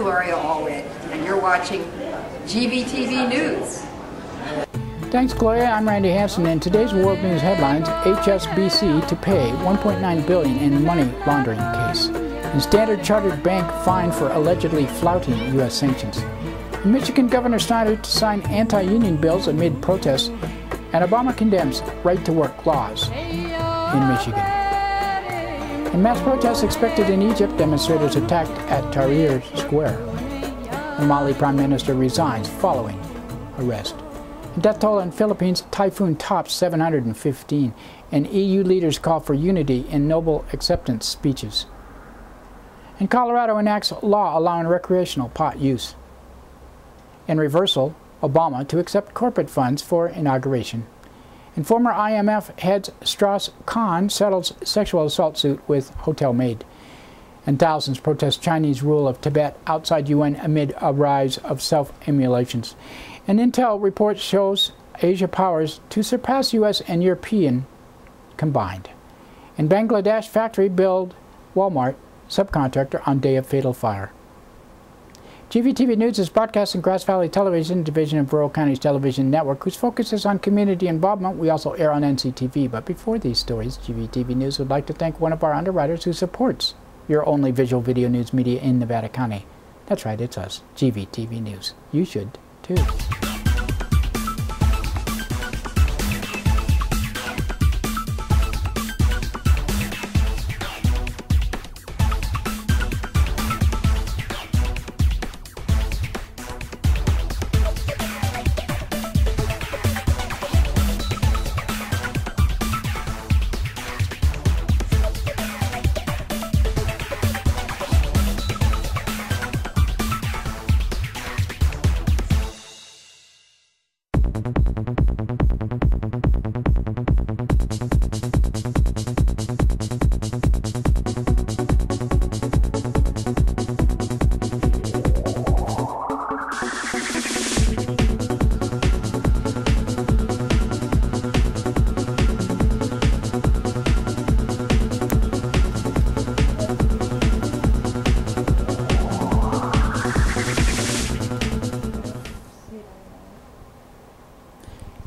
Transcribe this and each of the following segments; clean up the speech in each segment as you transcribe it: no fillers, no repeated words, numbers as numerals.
Gloria Allred, and you're watching GVTV News. Thanks, Gloria. I'm Randy Hansen, and today's World News headlines: HSBC to pay $1.9 billion in money laundering case, and Standard Chartered Bank fined for allegedly flouting U.S. sanctions. And Michigan Governor Snyder to sign anti-union bills amid protests, and Obama condemns right-to-work laws in Michigan. And mass protests expected in Egypt, demonstrators attacked at Tahrir Square. And Mali Prime Minister resigns following arrest. And death toll in Philippines, typhoon tops 715, and EU leaders call for unity in Nobel acceptance speeches. And Colorado enacts law allowing recreational pot use. In reversal, Obama to accept corporate funds for inauguration. And former IMF head Strauss-Kahn settles sexual assault suit with hotel maid. And thousands protest Chinese rule of Tibet outside UN amid a rise of self-immolations. And Intel report shows Asia powers to surpass US and European combined. And Bangladesh factory build Walmart subcontractor on day of fatal fire. GVTV News is broadcast in Grass Valley Television, division of Rural Counties Television Network, whose focus is on community involvement. We also air on NCTV. But before these stories, GVTV News would like to thank one of our underwriters who supports your only visual video news media in Nevada County. That's right, it's us, GVTV News. You should, too.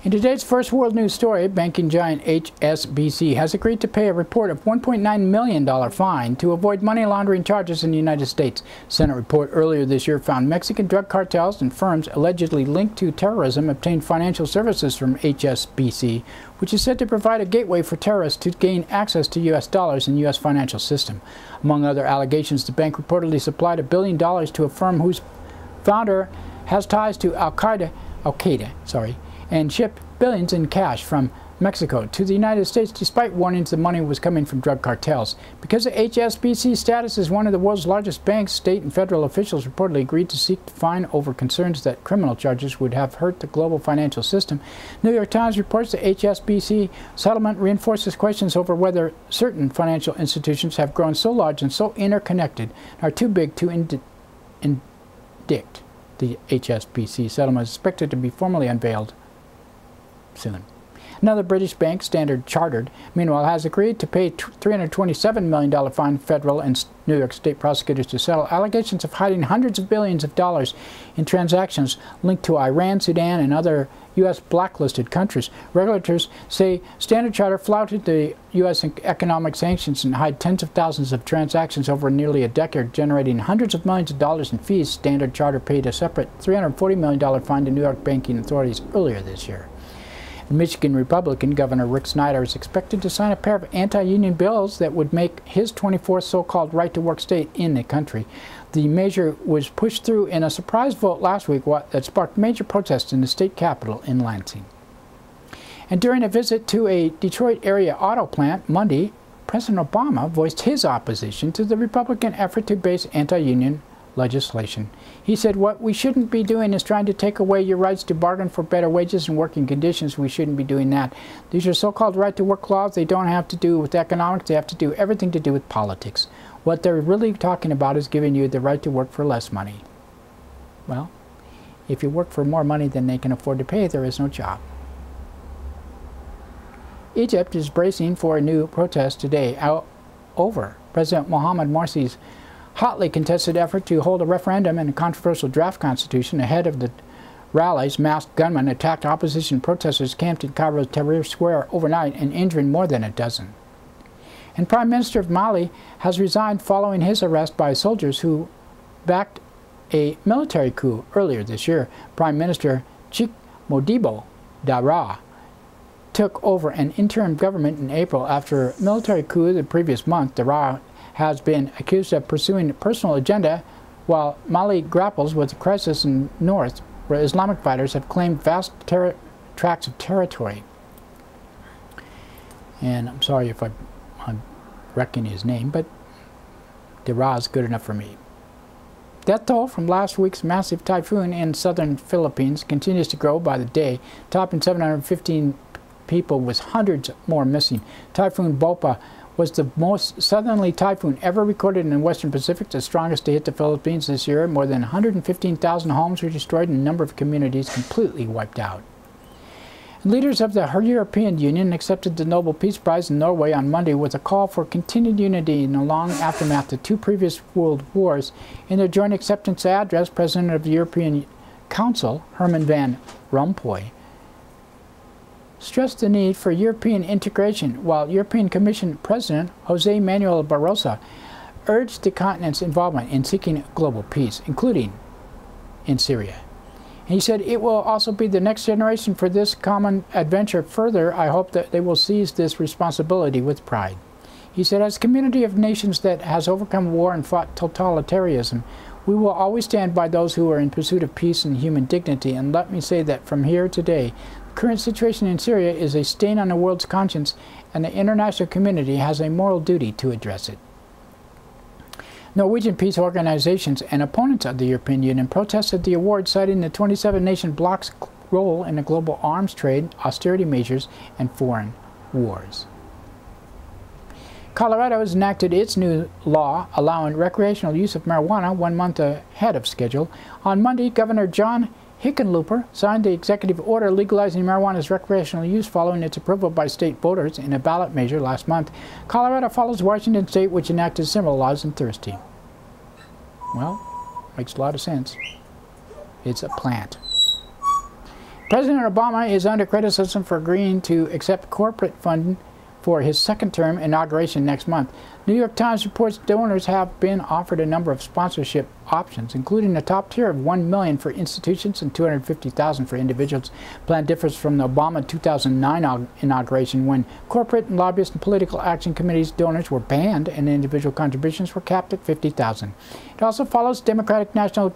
In today's first world news story, banking giant HSBC has agreed to pay a report of $1.9 million fine to avoid money laundering charges in the United States. Senate report earlier this year found Mexican drug cartels and firms allegedly linked to terrorism obtained financial services from HSBC, which is said to provide a gateway for terrorists to gain access to U.S. dollars in the U.S. financial system. Among other allegations, the bank reportedly supplied $1 billion to a firm whose founder has ties to Al-Qaeda, and shipped billions in cash from Mexico to the United States despite warnings the money was coming from drug cartels. Because of HSBC's status as one of the world's largest banks, state and federal officials reportedly agreed to seek to fine over concerns that criminal charges would have hurt the global financial system. New York Times reports the HSBC settlement reinforces questions over whether certain financial institutions have grown so large and so interconnected and are too big to indict. The HSBC settlement is expected to be formally unveiled soon. Another British bank, Standard Chartered, meanwhile, has agreed to pay $327 million fine federal and New York state prosecutors to settle allegations of hiding hundreds of billions of dollars in transactions linked to Iran, Sudan, and other U.S. blacklisted countries. Regulators say Standard Chartered flouted the U.S. economic sanctions and hid tens of thousands of transactions over nearly a decade, generating hundreds of millions of dollars in fees. Standard Chartered paid a separate $340 million fine to New York banking authorities earlier this year. Michigan Republican Governor Rick Snyder is expected to sign a pair of anti-union bills that would make his 24th so-called right-to-work state in the country. The measure was pushed through in a surprise vote last week that sparked major protests in the state capitol in Lansing. And during a visit to a Detroit area auto plant Monday, President Obama voiced his opposition to the Republican effort to base anti-union legislation. He said, "What we shouldn't be doing is trying to take away your rights to bargain for better wages and working conditions. We shouldn't be doing that. These are so-called right-to-work laws. They don't have to do with economics. They have to do everything to do with politics. What they're really talking about is giving you the right to work for less money." Well, if you work for more money than they can afford to pay, there is no job. Egypt is bracing for a new protest today over President Mohamed Morsi's hotly contested effort to hold a referendum and a controversial draft constitution. Ahead of the rallies, masked gunmen attacked opposition protesters camped in Cairo's Tahrir Square overnight and injuring more than a dozen. And Prime Minister of Mali has resigned following his arrest by soldiers who backed a military coup earlier this year. Prime Minister Chik Modibo Dara took over an interim government in April after a military coup the previous month. Dara has been accused of pursuing a personal agenda while Mali grapples with a crisis in the north where Islamic fighters have claimed vast tracts of territory. And I'm sorry if I'm wrecking his name, but Dara is good enough for me. Death toll from last week's massive typhoon in southern Philippines continues to grow by the day, topping 715 people with hundreds more missing. Typhoon Bopa was the most southerly typhoon ever recorded in the Western Pacific, the strongest to hit the Philippines this year. More than 115,000 homes were destroyed and a number of communities completely wiped out. Leaders of the European Union accepted the Nobel Peace Prize in Norway on Monday with a call for continued unity in the long aftermath of two previous world wars. In their joint acceptance address, President of the European Council, Herman Van Rompuy, stressed the need for European integration, while European Commission President José Manuel Barroso urged the continent's involvement in seeking global peace, including in Syria. He said, "It will also be the next generation for this common adventure. Further, I hope that they will seize this responsibility with pride." He said, "As a community of nations that has overcome war and fought totalitarianism, we will always stand by those who are in pursuit of peace and human dignity. And let me say that from here today, the current situation in Syria is a stain on the world's conscience, and the international community has a moral duty to address it." Norwegian peace organizations and opponents of the European Union protested the award, citing the 27-nation bloc's role in the global arms trade, austerity measures, and foreign wars. Colorado has enacted its new law allowing recreational use of marijuana 1 month ahead of schedule. On Monday, Governor John Hickenlooper signed the executive order legalizing marijuana's recreational use following its approval by state voters in a ballot measure last month. Colorado follows Washington State, which enacted similar laws on Thursday. Well, makes a lot of sense. It's a plant. President Obama is under criticism for agreeing to accept corporate funding for his second-term inauguration next month. New York Times reports donors have been offered a number of sponsorship options, including a top tier of $1 million for institutions and $250,000 for individuals. The plan differs from the Obama 2009 inauguration, when corporate and lobbyist and political action committees donors were banned and individual contributions were capped at $50,000. It also follows Democratic National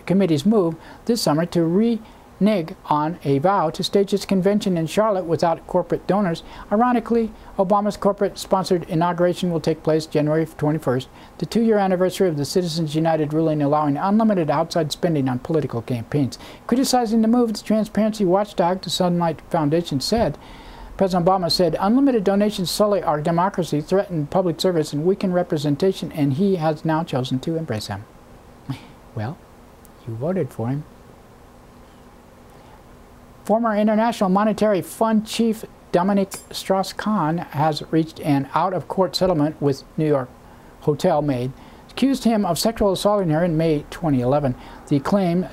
Committee's move this summer to renege on a vow to stage its convention in Charlotte without corporate donors. Ironically, Obama's corporate-sponsored inauguration will take place January 21st, the 2-year anniversary of the Citizens United ruling allowing unlimited outside spending on political campaigns. Criticizing the move, the transparency watchdog, the Sunlight Foundation, said, President Obama said, "Unlimited donations sully our democracy, threaten public service, and weaken representation," and he has now chosen to embrace them. Well, you voted for him. Former International Monetary Fund chief Dominic Strauss-Kahn has reached an out-of-court settlement with New York hotel maid, accused him of sexual assaulting her in May 2011. The claim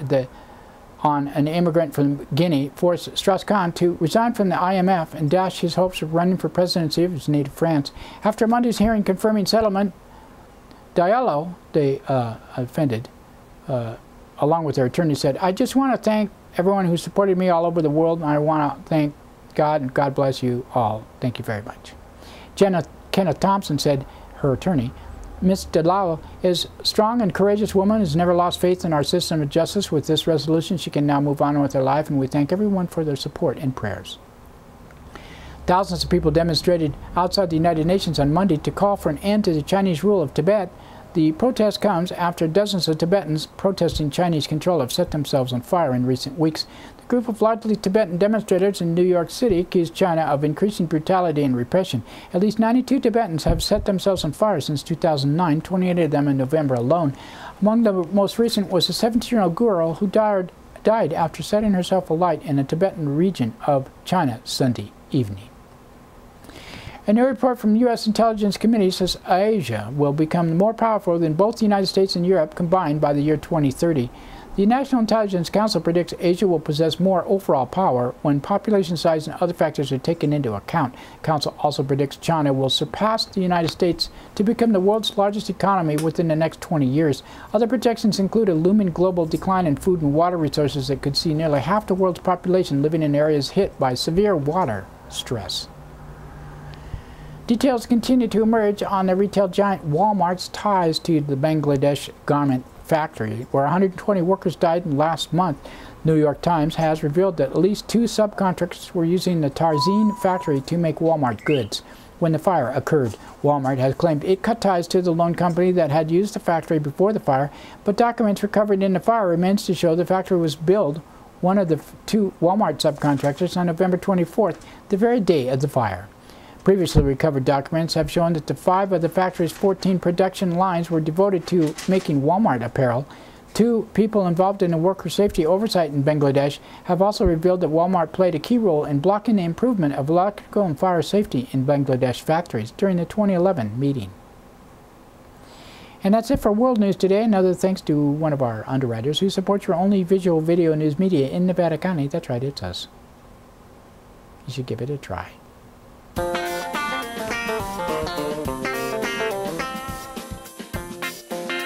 on an immigrant from Guinea forced Strauss-Kahn to resign from the IMF and dash his hopes of running for presidency of his native France. After Monday's hearing confirming settlement, Diallo, the offended, along with their attorney, said, "I just want to thank everyone who supported me all over the world, and I want to thank God, and God bless you all. Thank you very much." Kenneth Thompson said, her attorney, "Ms. Diallo is a strong and courageous woman, has never lost faith in our system of justice. With this resolution, she can now move on with her life, and we thank everyone for their support and prayers." Thousands of people demonstrated outside the United Nations on Monday to call for an end to the Chinese rule of Tibet. The protest comes after dozens of Tibetans protesting Chinese control have set themselves on fire in recent weeks. The group of largely Tibetan demonstrators in New York City accused China of increasing brutality and repression. At least 92 Tibetans have set themselves on fire since 2009, 28 of them in November alone. Among the most recent was a 17-year-old girl who died after setting herself alight in a Tibetan region of China Sunday evening. A new report from the U.S. Intelligence Committee says Asia will become more powerful than both the United States and Europe combined by the year 2030. The National Intelligence Council predicts Asia will possess more overall power when population size and other factors are taken into account. The Council also predicts China will surpass the United States to become the world's largest economy within the next 20 years. Other projections include a looming global decline in food and water resources that could see nearly half the world's population living in areas hit by severe water stress. Details continue to emerge on the retail giant Walmart's ties to the Bangladesh garment factory, where 120 workers died last month. New York Times has revealed that at least 2 subcontractors were using the Tarzine factory to make Walmart goods. When the fire occurred, Walmart has claimed it cut ties to the loan company that had used the factory before the fire, but documents recovered in the fire remains to show the factory was billed one of the 2 Walmart subcontractors on November 24th, the very day of the fire. Previously recovered documents have shown that 5 of the factory's 14 production lines were devoted to making Walmart apparel. 2 people involved in the worker safety oversight in Bangladesh have also revealed that Walmart played a key role in blocking the improvement of electrical and fire safety in Bangladesh factories during the 2011 meeting. And that's it for World News Today. Another thanks to one of our underwriters who supports your only visual video news media in Nevada County. That's right, it's us. You should give it a try.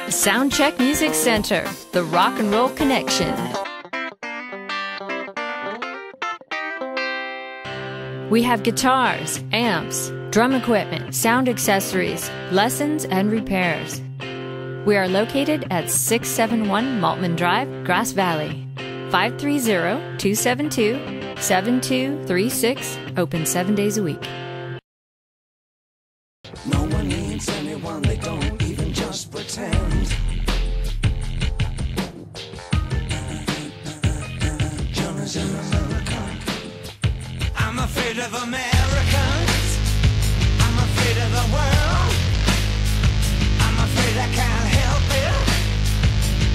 Soundcheck Music Center, the Rock and Roll Connection. We have guitars, amps, drum equipment, sound accessories, lessons, and repairs. We are located at 671 Maltman Drive, Grass Valley. 530-272-7236, open 7 days a week. No one needs anyone, they don't even just pretend. John is an American. I'm afraid of Americans. I'm afraid of the world. I'm afraid I can't help it.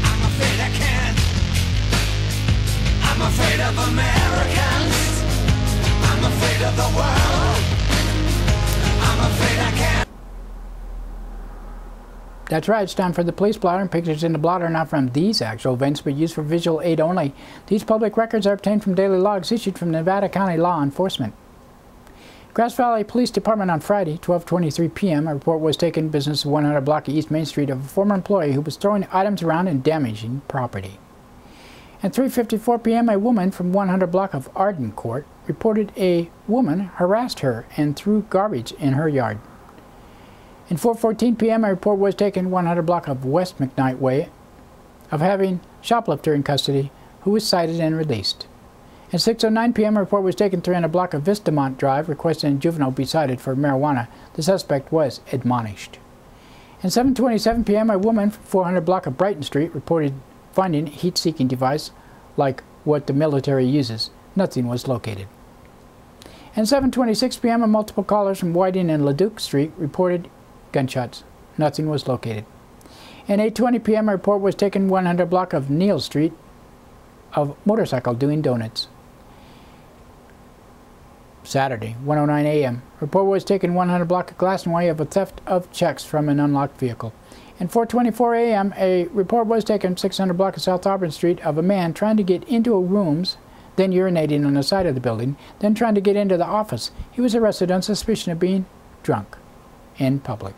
I'm afraid I can't. I'm afraid of Americans. I'm afraid of the world. I'm afraid I can't. That's right, it's time for the police blotter, and pictures in the blotter are not from these actual events but used for visual aid only. These public records are obtained from daily logs issued from Nevada County law enforcement. Grass Valley Police Department on Friday, 12:23 p.m. a report was taken business 100 block of East Main Street of a former employee who was throwing items around and damaging property. At 3:54 p.m. a woman from 100 block of Arden Court reported a woman harassed her and threw garbage in her yard. At 4:14 p.m. a report was taken 100 block of West McKnight Way of having shoplifter in custody who was cited and released. At 6:09 p.m. a report was taken 300 block of Vistamont Drive requesting a juvenile be cited for marijuana. The suspect was admonished. At 7:27 p.m. a woman from 400 block of Brighton Street reported finding a heat-seeking device like what the military uses. Nothing was located. At 7:26 p.m. multiple callers from Whiting and Leduc Street reported gunshots. Nothing was located. At 8:20 p.m. a report was taken 100 block of Neal Street of motorcycle doing donuts. Saturday, 1:09 a.m. report was taken 100 block of Glastonway of a theft of checks from an unlocked vehicle. At 4:24 a.m. a report was taken 600 block of South Auburn Street of a man trying to get into rooms, then urinating on the side of the building, then trying to get into the office. He was arrested on suspicion of being drunk in public.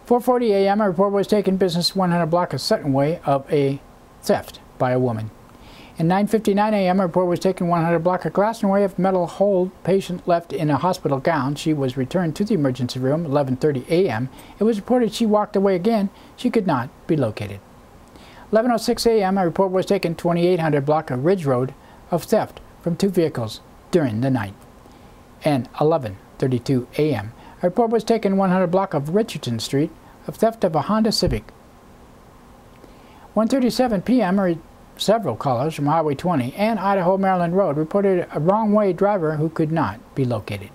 4:40 a.m. a report was taken business 100 block of Sutton Way of a theft by a woman. At 9:59 a.m. a report was taken 100 block of Glastonway of metal hold patient left in a hospital gown. She was returned to the emergency room. 11:30 a.m. it was reported she walked away again. She could not be located. 11:06 a.m. a report was taken 2800 block of Ridge Road of theft from 2 vehicles during the night. And 11:32 a.m. a report was taken 100 block of Richardson Street of theft of a Honda Civic. 1:37 p.m. several callers from Highway 20 and Idaho Maryland Road reported a wrong-way driver who could not be located.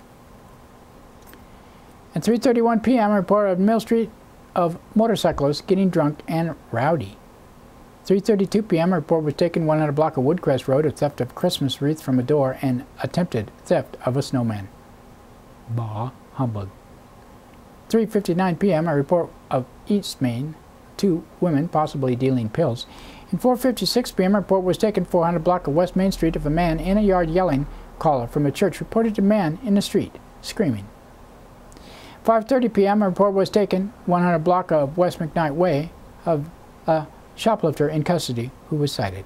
At 3:31 p.m. a report of Mill Street of motorcyclists getting drunk and rowdy. 3:32 p.m. a report was taken 100 block of Woodcrest Road of theft of Christmas wreath from a door and attempted theft of a snowman. Bah humbug. 3:59 p.m. a report of East Maine, 2 women possibly dealing pills. And 4:56 p.m. a report was taken 400 block of West Main Street of a man in a yard yelling. Caller from a church reported a man in the street screaming. 5:30 p.m. a report was taken 100 block of West McKnight Way of a shoplifter in custody who was cited.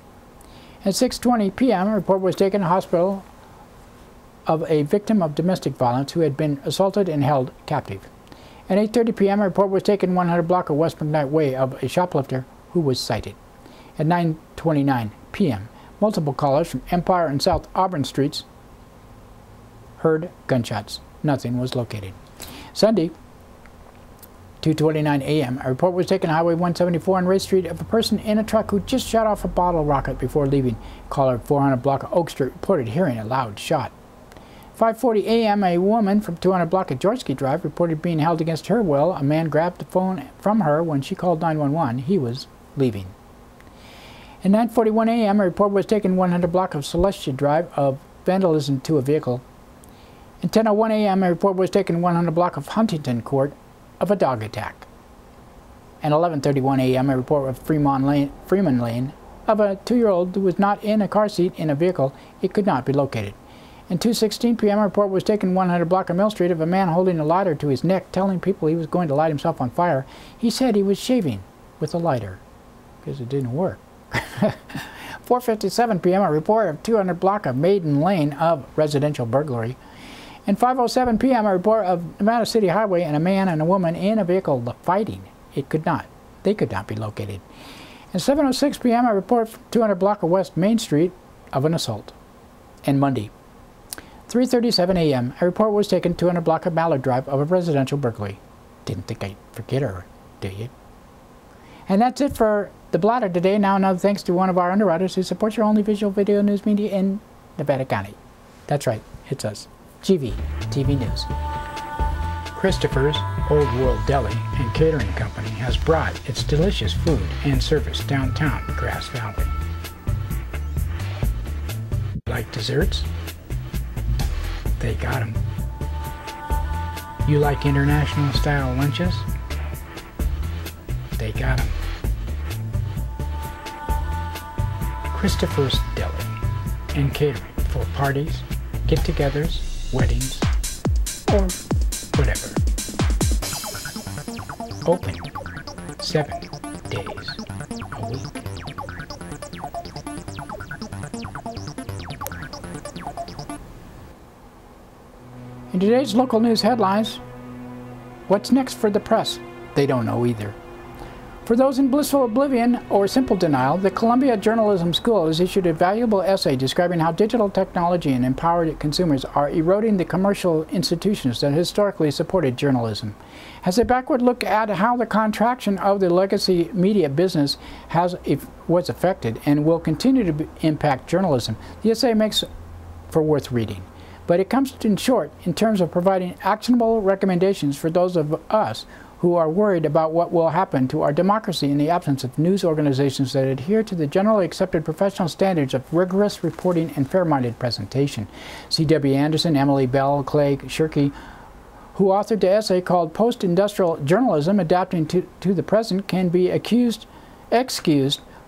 At 6:20 p.m. a report was taken to a hospital of a victim of domestic violence who had been assaulted and held captive. At 8:30 p.m. a report was taken 100 block of West McKnight Way of a shoplifter who was cited. At 9:29 p.m. multiple callers from Empire and South Auburn Streets heard gunshots. Nothing was located. Sunday, 2:29 a.m. a report was taken on Highway 174 on Ray Street of a person in a truck who just shot off a bottle rocket before leaving. Caller 400 block of Oak Street reported hearing a loud shot. 5:40 a.m. a woman from 200 block of Georgetown Drive reported being held against her will. A man grabbed the phone from her when she called 911. He was leaving. At 9:41 a.m. a report was taken 100 block of Celestia Drive of vandalism to a vehicle. At 10:01 a.m. a report was taken 100 block of Huntington Court of a dog attack. At 11:31 a.m. a report of Freeman Lane of a 2-year-old who was not in a car seat in a vehicle. It could not be located. At 2:16 p.m. a report was taken 100 block of Mill Street of a man holding a lighter to his neck, telling people he was going to light himself on fire. He said he was shaving with a lighter because it didn't work. 4:57 p.m. a report of 200 block of Maiden Lane of residential burglary. And 5:07 p.m. a report of Nevada City Highway and a man and a woman in a vehicle fighting. They could not be located. And 7:06 p.m. a report from 200 block of West Main Street of an assault. And Monday, 3:37 a.m. a report was taken 200 block of Mallard Drive of a residential burglary. Didn't think I'd forget her, do you? And that's it for the blotter today. Now another thanks to one of our underwriters who supports your only visual video news media in Nevada County. That's right, it's us. GVTV News. Christopher's Old World Deli and Catering Company has brought its delicious food and service downtown Grass Valley. Like desserts? They got them. You like international style lunches? They got them. Christopher's Deli and Catering for parties, get-togethers, weddings, or whatever. Open 7 days a week. In today's local news headlines, what's next for the press? They don't know either. For those in blissful oblivion or simple denial, the Columbia Journalism School has issued a valuable essay describing how digital technology and empowered consumers are eroding the commercial institutions that historically supported journalism. As a backward look at how the contraction of the legacy media business was affected and will continue to impact journalism, the essay makes for worth reading. But it comes in short in terms of providing actionable recommendations for those of us who are worried about what will happen to our democracy in the absence of news organizations that adhere to the generally accepted professional standards of rigorous reporting and fair-minded presentation. C.W. Anderson, Emily Bell, Clay Shirky, who authored the essay called Post-Industrial Journalism Adapting to the Present, can be excused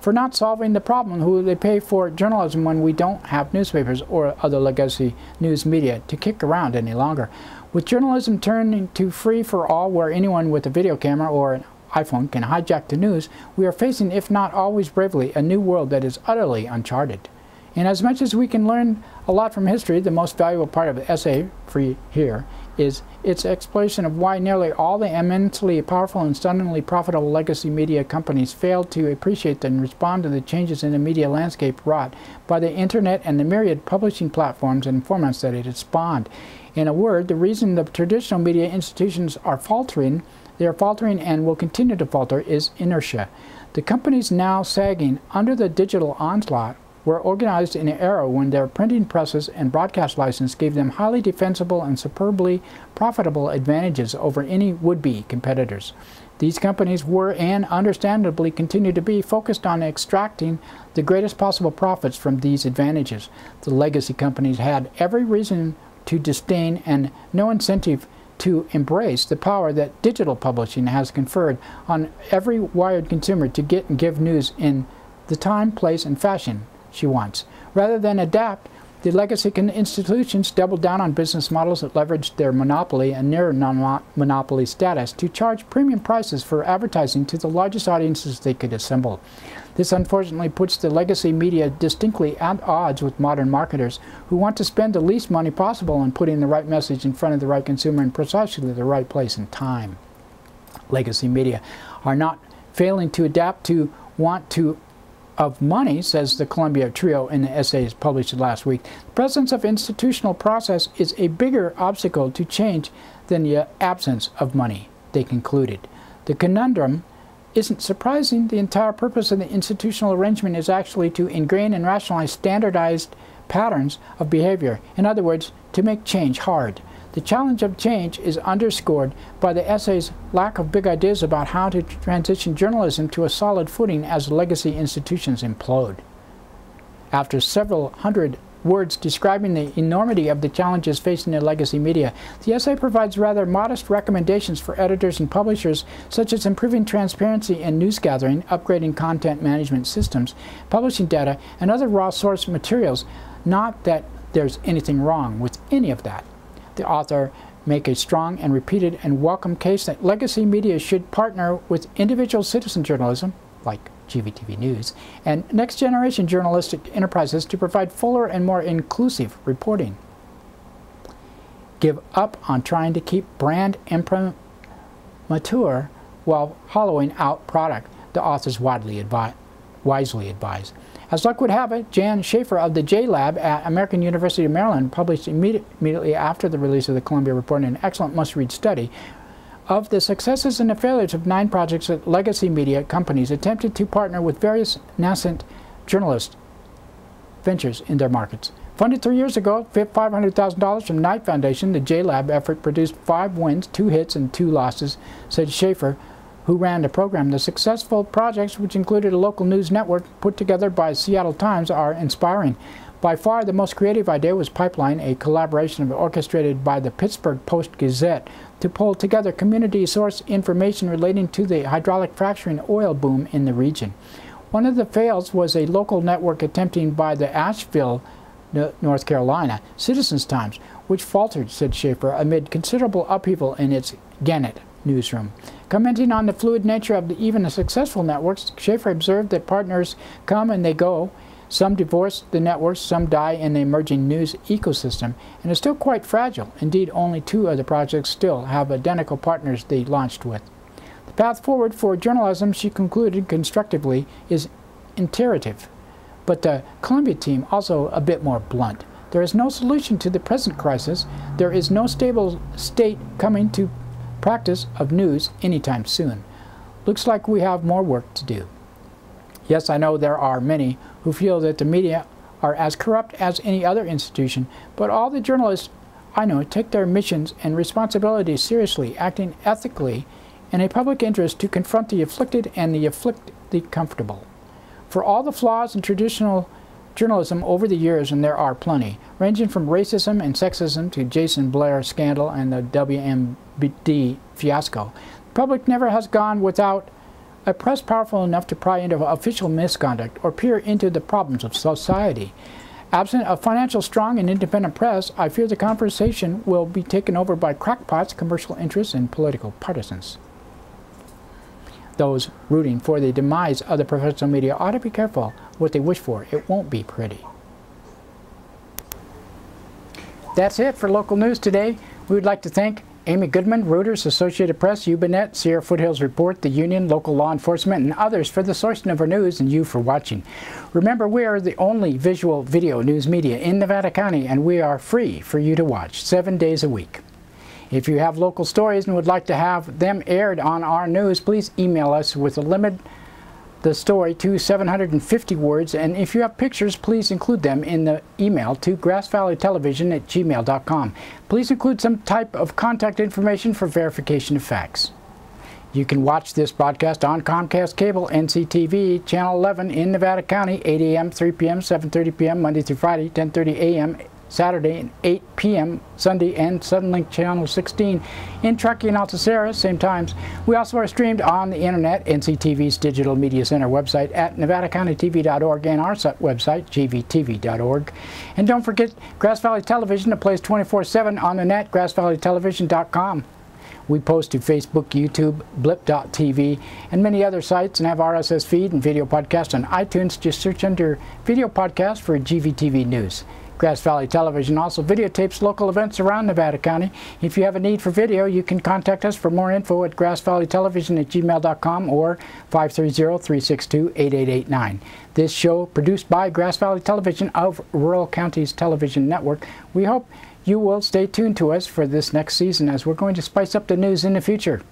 for not solving the problem who they pay for journalism when we don't have newspapers or other legacy news media to kick around any longer. With journalism turning to free for all, where anyone with a video camera or an iPhone can hijack the news, we are facing, if not always bravely, a new world that is utterly uncharted. And as much as we can learn a lot from history, the most valuable part of the essay, free here, is its exploration of why nearly all the immensely powerful and stunningly profitable legacy media companies failed to appreciate and respond to the changes in the media landscape wrought by the internet and the myriad publishing platforms and formats that it has spawned. In a word, the reason the traditional media institutions are faltering, they are faltering and will continue to falter, is inertia. The companies now sagging under the digital onslaught were organized in an era when their printing presses and broadcast license gave them highly defensible and superbly profitable advantages over any would-be competitors. These companies were, and understandably continue to be, focused on extracting the greatest possible profits from these advantages. The legacy companies had every reason to disdain and no incentive to embrace the power that digital publishing has conferred on every wired consumer to get and give news in the time, place, and fashion she wants. Rather than adapt, the legacy institutions doubled down on business models that leveraged their monopoly and near non-monopoly status to charge premium prices for advertising to the largest audiences they could assemble. This unfortunately puts the legacy media distinctly at odds with modern marketers who want to spend the least money possible on putting the right message in front of the right consumer in precisely the right place and time. Legacy media are not failing to adapt to want to of money, says the Columbia Trio in the essays published last week. The presence of institutional process is a bigger obstacle to change than the absence of money, they concluded. The conundrum isn't surprising. The entire purpose of the institutional arrangement is actually to ingrain and rationalize standardized patterns of behavior. In other words, to make change hard. The challenge of change is underscored by the essay's lack of big ideas about how to transition journalism to a solid footing as legacy institutions implode. After several hundred words describing the enormity of the challenges facing the legacy media, the essay provides rather modest recommendations for editors and publishers, such as improving transparency in news gathering, upgrading content management systems, publishing data, and other raw source materials. Not that there's anything wrong with any of that. The author make a strong and repeated and welcome case that legacy media should partner with individual citizen journalism, like GVTV News, and next-generation journalistic enterprises to provide fuller and more inclusive reporting. Give up on trying to keep brand imprimatur while hollowing out product, the authors wisely advise. As luck would have it, Jan Schaefer of the J-Lab at American University of Maryland published immediately after the release of the Columbia Report an excellent must-read study of the successes and the failures of 9 projects that legacy media companies attempted to partner with various nascent journalist ventures in their markets. Funded 3 years ago, $500,000 from Knight Foundation, the J-Lab effort produced 5 wins, 2 hits, and 2 losses, said Schaefer, who ran the program. The successful projects, which included a local news network put together by Seattle Times, are inspiring. By far the most creative idea was Pipeline, a collaboration orchestrated by the Pittsburgh Post-Gazette to pull together community source information relating to the hydraulic fracturing oil boom in the region. One of the fails was a local network attempting by the Asheville, North Carolina, Citizens Times, which faltered, said Schaefer, amid considerable upheaval in its Gannett newsroom. Commenting on the fluid nature of even the successful networks, Schaefer observed that partners come and they go. Some divorce the networks, some die in the emerging news ecosystem, and is still quite fragile. Indeed, only 2 of the projects still have identical partners they launched with. The path forward for journalism, she concluded constructively, is iterative, but the Columbia team also a bit more blunt. There is no solution to the present crisis. There is no stable state coming to practice of news anytime soon. Looks like we have more work to do. Yes, I know there are many who feel that the media are as corrupt as any other institution, but all the journalists I know take their missions and responsibilities seriously, acting ethically in a public interest to confront the afflicted and afflict the comfortable. For all the flaws in traditional journalism over the years, and there are plenty, ranging from racism and sexism to Jason Blair scandal and the WMD fiasco, the public never has gone without a press powerful enough to pry into official misconduct or peer into the problems of society. Absent a financial strong and independent press, I fear the conversation will be taken over by crackpots, commercial interests, and political partisans. Those rooting for the demise of the professional media ought to be careful what they wish for. It won't be pretty. That's it for local news today. We would like to thank Amy Goodman, Reuters, Associated Press, Ubinet, Sierra Foothills Report, the Union, local law enforcement, and others for the sourcing of our news, and you for watching. Remember, we are the only visual video news media in Nevada County, and we are free for you to watch 7 days a week. If you have local stories and would like to have them aired on our news, please email us with a limit the story to 750 words, and if you have pictures, please include them in the email to grassvalleytelevision@gmail.com. Please include some type of contact information for verification of facts. You can watch this broadcast on Comcast Cable, NCTV, Channel 11 in Nevada County, 8 a.m., 3 p.m., 7:30 p.m., Monday through Friday, 10:30 a.m., Saturday and 8 p.m. Sunday, and Suddenlink Channel 16 in Truckee and Alta-Sierra, same times. We also are streamed on the internet, NCTV's Digital Media Center website at nevadacountytv.org and our website, gvtv.org. And don't forget Grass Valley Television, that plays 24/7 on the net, grassvalleytelevision.com. We post to Facebook, YouTube, blip.tv, and many other sites, and have RSS feed and video podcast on iTunes. Just search under video podcast for GVTV News. Grass Valley Television also videotapes local events around Nevada County. If you have a need for video, you can contact us for more info at grassvalleytelevision@gmail.com or 530-362-8889. This show produced by Grass Valley Television of Rural Counties Television Network. We hope you will stay tuned to us for this next season, as we're going to spice up the news in the future.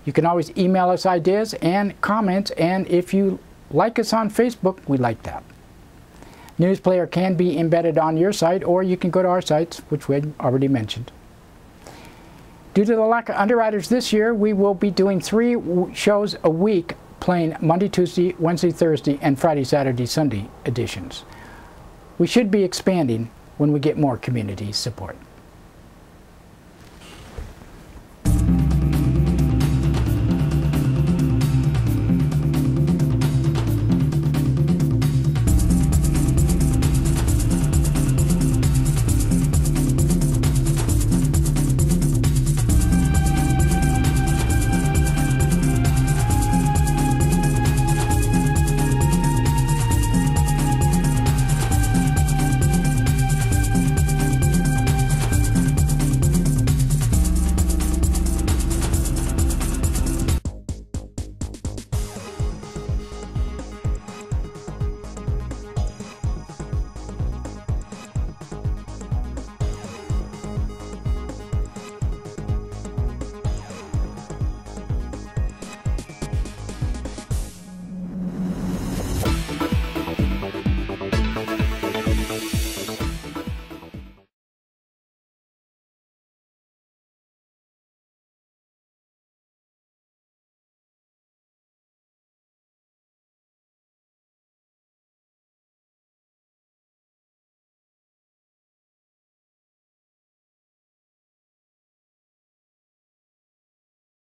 You can always email us ideas and comments, and if you like us on Facebook, we like that. News Player can be embedded on your site, or you can go to our sites, which we already mentioned. Due to the lack of underwriters this year, we will be doing 3 shows a week, playing Monday, Tuesday, Wednesday, Thursday, and Friday, Saturday, Sunday editions. We should be expanding when we get more community support.